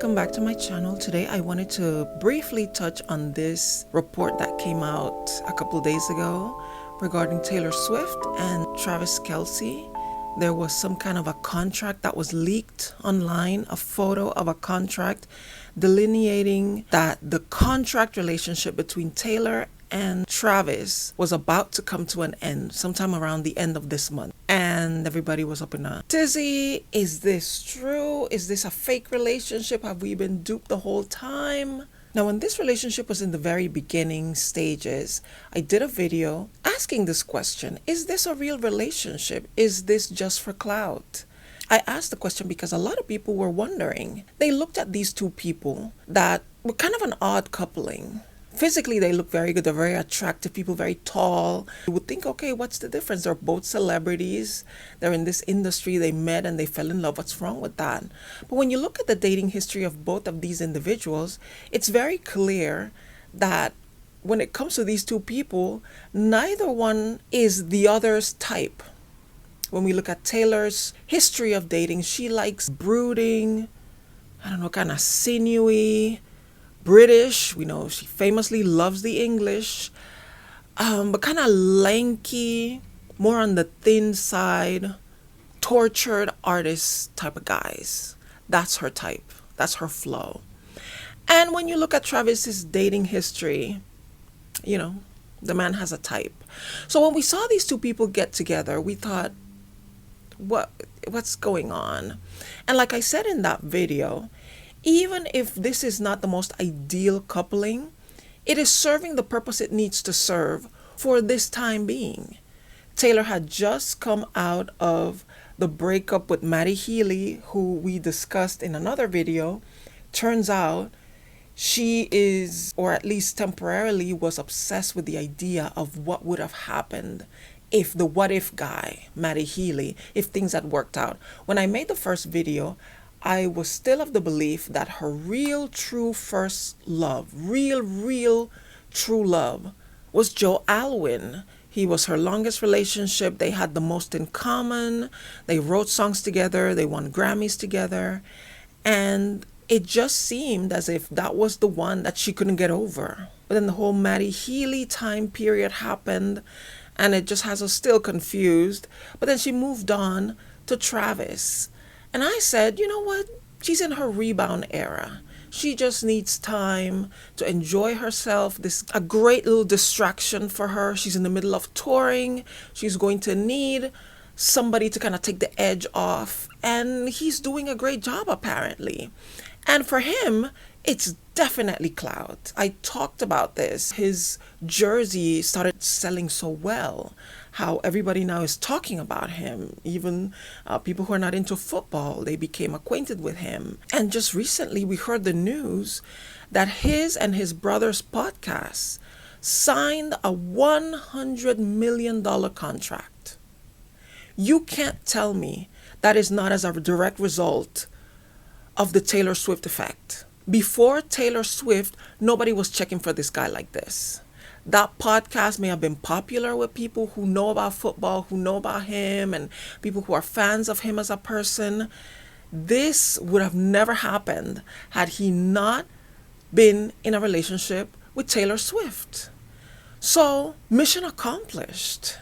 welcome back to my channel. Today I wanted to briefly touch on this report that came out a couple days ago regarding Taylor Swift and Travis Kelce. There was some kind of a contract that was leaked online, a photo of a contract delineating that the contract relationship between Taylor and Travis was about to come to an end sometime around the end of this month. And everybody was up in a tizzy. Is this true? Is this a fake relationship? Have we been duped the whole time? Now, when this relationship was in the very beginning stages, I did a video asking this question. Is this a real relationship? Is this just for clout? I asked the question because a lot of people were wondering. They looked at these two people that were kind of an odd coupling. Physically, they look very good. They're very attractive people, very tall. You would think, okay, what's the difference? They're both celebrities. They're in this industry. They met and they fell in love. What's wrong with that? But when you look at the dating history of both of these individuals, it's very clear that when it comes to these two people, neither one is the other's type. When we look at Taylor's history of dating, she likes brooding, kind of sinewy, British. We know she famously loves the English, but kind of lanky, more on the thin side, tortured artist type of guys. That's her type. That's her flow. And when you look at Travis's dating history, the man has a type. So when we saw these two people get together, we thought, what's going on? And like I said in that video, even if this is not the most ideal coupling, it is serving the purpose it needs to serve for this time being. Taylor had just come out of the breakup with Maddie Healy, who we discussed in another video. Turns out she is, or at least temporarily, was obsessed with the idea of what would have happened if the what if guy, Maddie Healy, if things had worked out. When I made the first video, I was still of the belief that her real, true first love, real, true love, was Joe Alwyn. He was her longest relationship. They had the most in common. They wrote songs together. They won Grammys together. And it just seemed as if that was the one that she couldn't get over. But then the whole Maddie Healy time period happened, and it just has us still confused. But then she moved on to Travis. And I said, you know what? She's in her rebound era. She just needs time to enjoy herself. This a great little distraction for her. She's in the middle of touring. She's going to need somebody to kind of take the edge off. And he's doing a great job, apparently. And for him, it's definitely clout. I talked about this. His jersey started selling so well. How everybody now is talking about him. Even people who are not into football, they became acquainted with him. And just recently, we heard the news that his and his brother's podcast signed a $100 million contract. You can't tell me that is not as a direct result of the Taylor Swift effect. Before Taylor Swift, nobody was checking for this guy like this. That podcast may have been popular with people who know about football, who know about him, and people who are fans of him as a person. This would have never happened had he not been in a relationship with Taylor Swift. So, mission accomplished.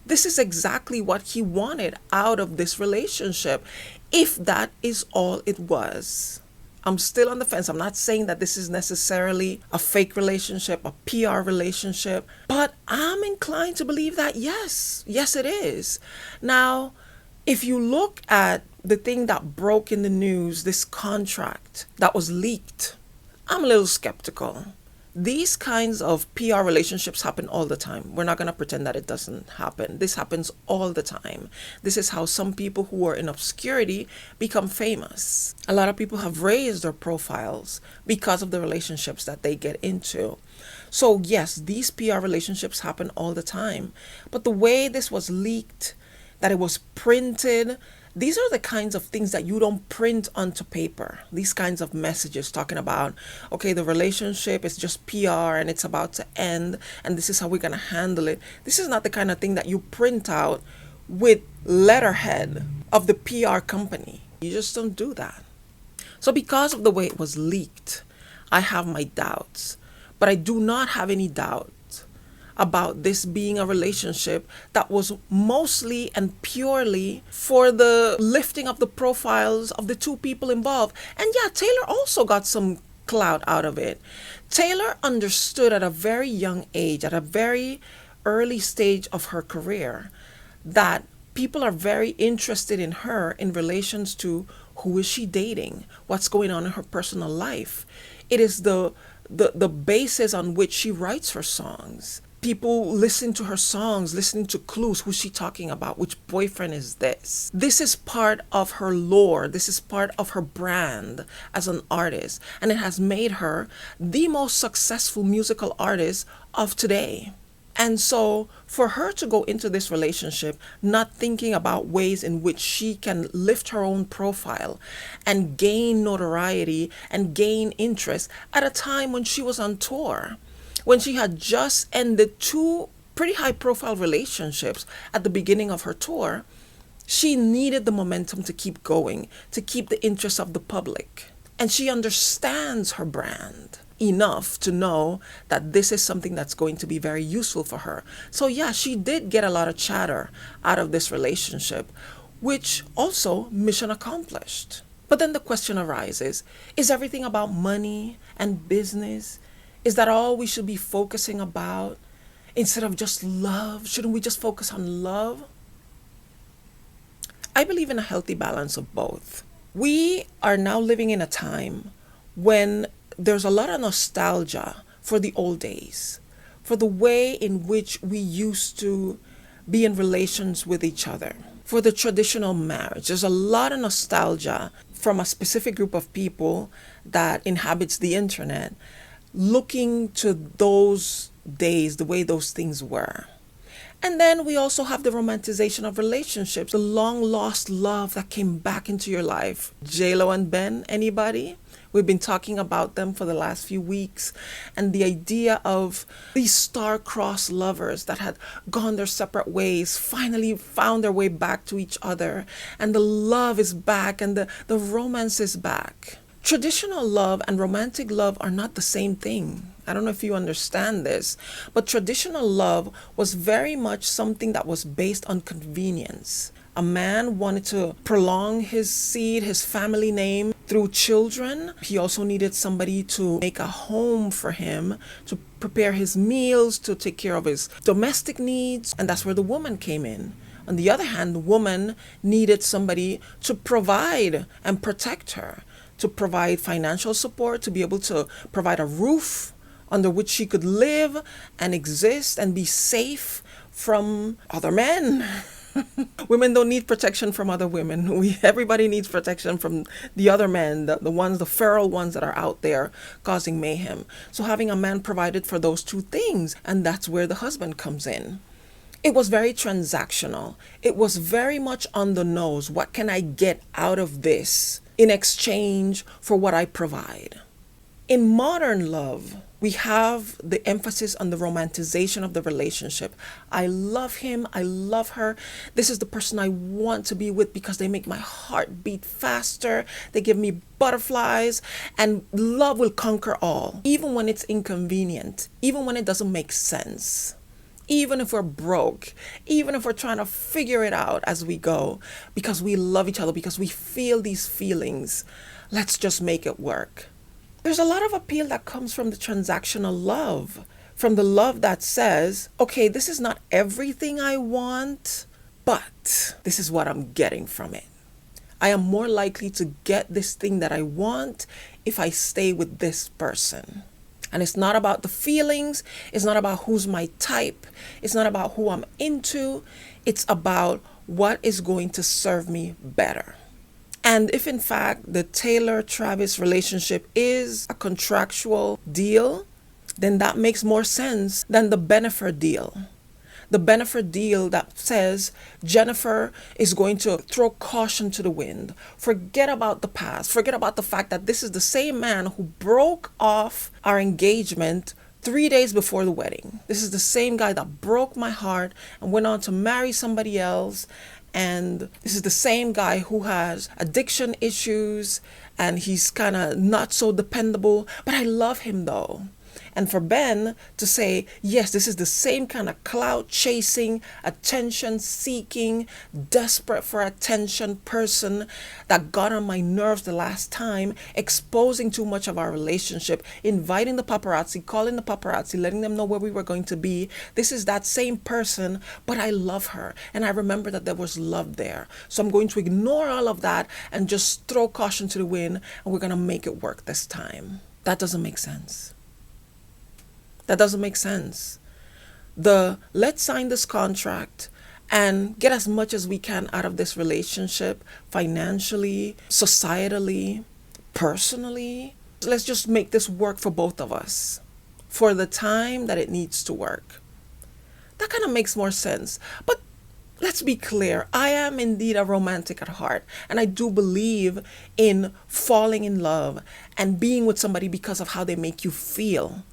This is exactly what he wanted out of this relationship, if that is all it was. I'm still on the fence. I'm not saying that this is necessarily a fake relationship, a PR relationship, but I'm inclined to believe that yes, it is. Now, if you look at the thing that broke in the news, this contract that was leaked, I'm a little skeptical. These kinds of PR relationships happen all the time. We're not going to pretend that it doesn't happen. This happens all the time. This is how some people who are in obscurity become famous. A lot of people have raised their profiles because of the relationships that they get into. So yes, these PR relationships happen all the time. But the way this was leaked, that it was printed, these are the kinds of things that you don't print onto paper. These kinds of messages talking about, okay, the relationship is just PR and it's about to end and this is how we're going to handle it. This is not the kind of thing that you print out with letterhead of the PR company. You just don't do that. So because of the way it was leaked, I have my doubts. But I do not have any doubt about this being a relationship that was mostly and purely for the lifting of the profiles of the two people involved. And yeah, Taylor also got some clout out of it. Taylor understood at a very young age, at a very early stage of her career, that people are very interested in her in relations to who is she dating, what's going on in her personal life. It is the basis on which she writes her songs. People listen to her songs, listening to clues. Who's she talking about? Which boyfriend is this? This is part of her lore. This is part of her brand as an artist. And it has made her the most successful musical artist of today. And so for her to go into this relationship not thinking about ways in which she can lift her own profile and gain notoriety and gain interest at a time when she was on tour, when she had just ended two pretty high profile relationships at the beginning of her tour, she needed the momentum to keep going, to keep the interest of the public. And she understands her brand enough to know that this is something that's going to be very useful for her. So yeah, she did get a lot of chatter out of this relationship, which also mission accomplished. But then the question arises, is everything about money and business? Is that all we should be focusing about instead of just love? Shouldn't we just focus on love? I believe in a healthy balance of both. We are now living in a time when there's a lot of nostalgia for the old days, for the way in which we used to be in relations with each other, for the traditional marriage. There's a lot of nostalgia from a specific group of people that inhabits the internet, looking to those days, the way those things were. And then we also have the romanticization of relationships, the long lost love that came back into your life. J-Lo and Ben, anybody? We've been talking about them for the last few weeks, and the idea of these star-crossed lovers that had gone their separate ways finally found their way back to each other, and the love is back and the romance is back. Traditional love and romantic love are not the same thing. I don't know if you understand this, but traditional love was very much something that was based on convenience. A man wanted to prolong his seed, his family name through children. He also needed somebody to make a home for him, to prepare his meals, to take care of his domestic needs. And that's where the woman came in. On the other hand, the woman needed somebody to provide and protect her, to provide financial support, to be able to provide a roof under which she could live and exist and be safe from other men. Women don't need protection from other women. Everybody needs protection from the other men, the feral ones that are out there causing mayhem. So having a man provided for those two things, and that's where the husband comes in. It was very transactional. It was very much on the nose. What can I get out of this in exchange for what I provide? In modern love, we have the emphasis on the romanticization of the relationship. I love him. I love her. This is the person I want to be with because they make my heart beat faster. They give me butterflies, and love will conquer all, even when it's inconvenient, even when it doesn't make sense. Even if we're broke, even if we're trying to figure it out as we go, because we love each other, because we feel these feelings, let's just make it work. There's a lot of appeal that comes from the transactional love, from the love that says, okay, this is not everything I want, but this is what I'm getting from it. I am more likely to get this thing that I want if I stay with this person. And it's not about the feelings. It's not about who's my type. It's not about who I'm into. It's about what is going to serve me better. And if in fact the Taylor-Travis relationship is a contractual deal, then that makes more sense than the Bennifer deal. The Bennifer deal that says Jennifer is going to throw caution to the wind. Forget about the past. Forget about the fact that this is the same man who broke off our engagement 3 days before the wedding. This is the same guy that broke my heart and went on to marry somebody else And this is the same guy who has addiction issues and he's kind of not so dependable, but I love him though. And for Ben to say, yes, this is the same kind of clout chasing, attention seeking, desperate for attention person that got on my nerves the last time, exposing too much of our relationship, inviting the paparazzi, calling the paparazzi, letting them know where we were going to be. This is that same person, but I love her. And I remember that there was love there. So I'm going to ignore all of that and just throw caution to the wind, and we're going to make it work this time. That doesn't make sense. That doesn't make sense. Let's sign this contract and get as much as we can out of this relationship, financially, societally, personally. Let's just make this work for both of us for the time that it needs to work. That kind of makes more sense. But let's be clear, I am indeed a romantic at heart, and I do believe in falling in love and being with somebody because of how they make you feel.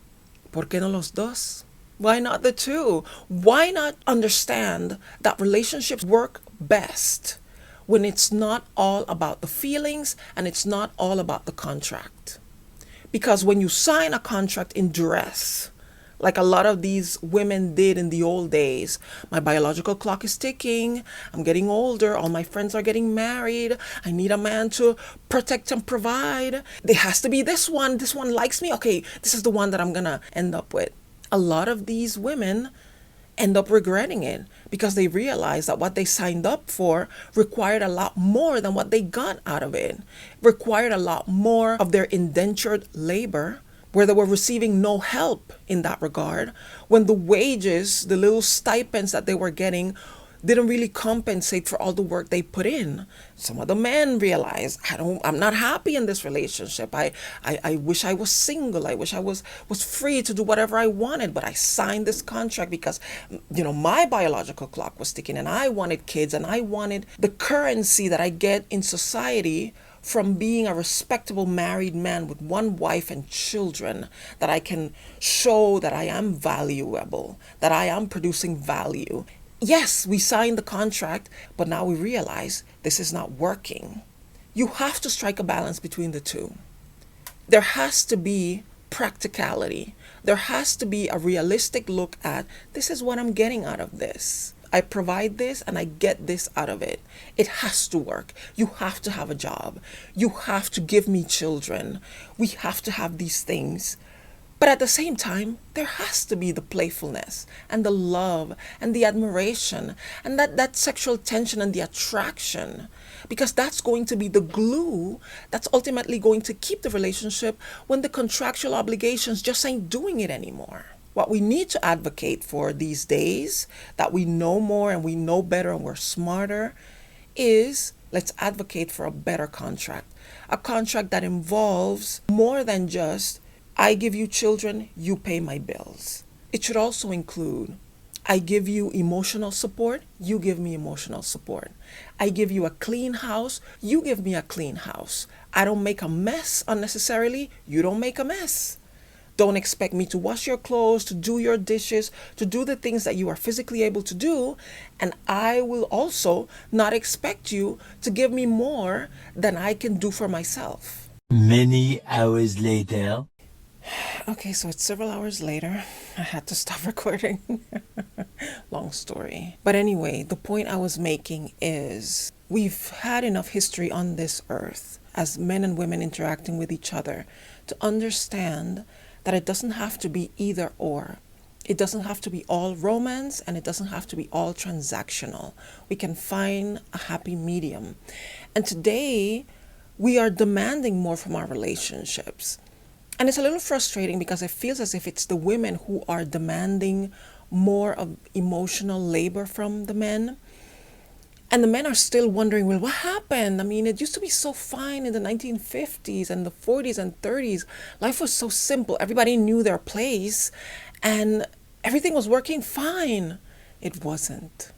¿Por qué no los dos? Why not the two? Why not understand that relationships work best when it's not all about the feelings and it's not all about the contract? Because when you sign a contract in duress, like a lot of these women did in the old days, my biological clock is ticking, I'm getting older, all my friends are getting married, I need a man to protect and provide. There has to be this one likes me, okay, this is the one that I'm gonna end up with. A lot of these women end up regretting it because they realize that what they signed up for required a lot more than what they got out of it. Required a lot more of their indentured labor, where they were receiving no help in that regard, when the wages, the little stipends that they were getting, didn't really compensate for all the work they put in. Some of the men realized, I'm not happy in this relationship. I wish I was single. I wish I was free to do whatever I wanted, but I signed this contract because, my biological clock was ticking and I wanted kids and I wanted the currency that I get in society from being a respectable married man with one wife and children, that I can show that I am valuable, that I am producing value. Yes, we signed the contract, but now we realize this is not working. You have to strike a balance between the two. There has to be practicality. There has to be a realistic look at, this is what I'm getting out of this. I provide this and I get this out of it. It has to work. You have to have a job. You have to give me children. We have to have these things. But at the same time, there has to be the playfulness and the love and the admiration and that sexual tension and the attraction, because that's going to be the glue that's ultimately going to keep the relationship when the contractual obligations just ain't doing it anymore. What we need to advocate for these days, that we know more and we know better and we're smarter, is let's advocate for a better contract. A contract that involves more than just, I give you children, you pay my bills. It should also include, I give you emotional support, you give me emotional support. I give you a clean house, you give me a clean house. I don't make a mess unnecessarily, you don't make a mess. Don't expect me to wash your clothes, to do your dishes, to do the things that you are physically able to do. And I will also not expect you to give me more than I can do for myself. Many hours later. Okay, so it's several hours later. I had to stop recording. Long story. But anyway, the point I was making is we've had enough history on this earth as men and women interacting with each other to understand that it doesn't have to be either or. It doesn't have to be all romance and it doesn't have to be all transactional. We can find a happy medium. And today we are demanding more from our relationships. And it's a little frustrating because it feels as if it's the women who are demanding more of emotional labor from the men. And the men are still wondering, well, what happened? I mean, it used to be so fine in the 1950s and the 40s and 30s. Life was so simple. Everybody knew their place and everything was working fine. It wasn't.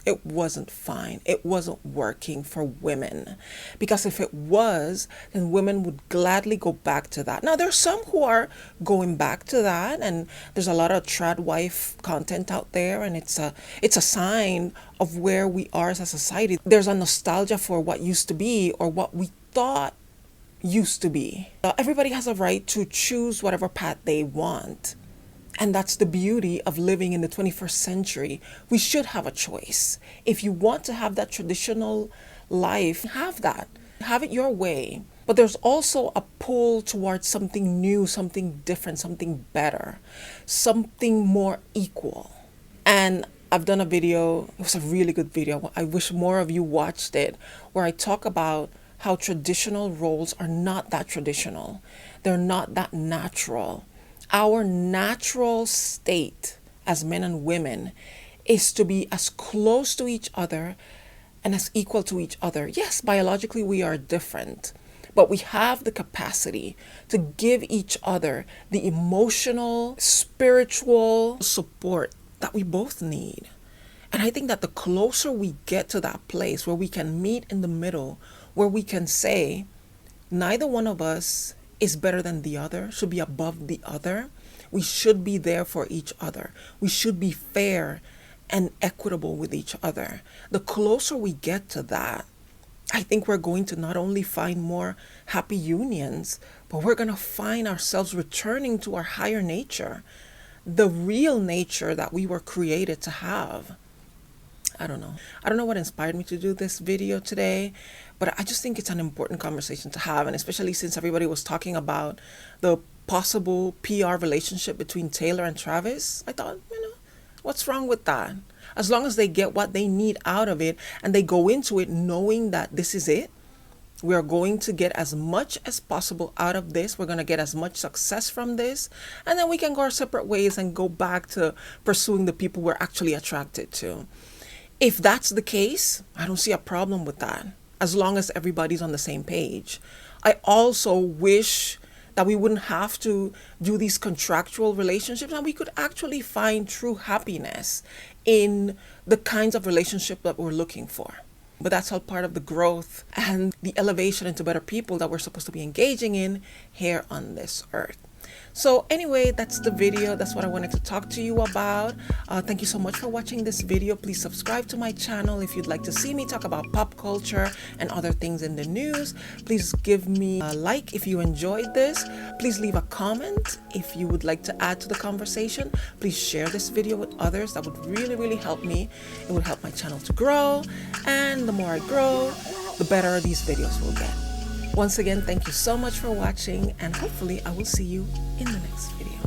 it wasn't fine. It wasn't working for women. Because if it was, then women would gladly go back to that. Now, there's some who are going back to that, and there's a lot of trad wife content out there, and it's a sign of where we are as a society. There's a nostalgia for what used to be or what we thought used to be. Everybody has a right to choose whatever path they want. And that's the beauty of living in the 21st century. We should have a choice. If you want to have that traditional life, have that. Have it your way. But there's also a pull towards something new, something different, something better, something more equal. And I've done a video, it was a really good video. I wish more of you watched it, where I talk about how traditional roles are not that traditional. They're not that natural. Our natural state as men and women is to be as close to each other and as equal to each other. Yes, biologically we are different, but we have the capacity to give each other the emotional, spiritual support that we both need. And I think that the closer we get to that place where we can meet in the middle, where we can say, neither one of us is better than the other, should be above the other. We should be there for each other. We should be fair and equitable with each other. The closer we get to that, I think we're going to not only find more happy unions, but we're going to find ourselves returning to our higher nature, the real nature that we were created to have. I don't know what inspired me to do this video today, but I just think it's an important conversation to have, and especially since everybody was talking about the possible PR relationship between Taylor and Travis. I thought, what's wrong with that? As long as they get what they need out of it and they go into it knowing that this is it, we are going to get as much as possible out of this. We're going to get as much success from this, and then we can go our separate ways and go back to pursuing the people we're actually attracted to. If that's the case, I don't see a problem with that, as long as everybody's on the same page. I also wish that we wouldn't have to do these contractual relationships, and we could actually find true happiness in the kinds of relationship that we're looking for. But that's all part of the growth and the elevation into better people that we're supposed to be engaging in here on this earth. So anyway, that's the video. That's what I wanted to talk to you about. Thank you so much for watching this video. Please subscribe to my channel if you'd like to see me talk about pop culture and other things in the news. Please give me a like if you enjoyed this. Please leave a comment if you would like to add to the conversation. Please share this video with others. That would really, really help me. It would help my channel to grow. And the more I grow, the better these videos will get. Once again, thank you so much for watching, and hopefully I will see you in the next video.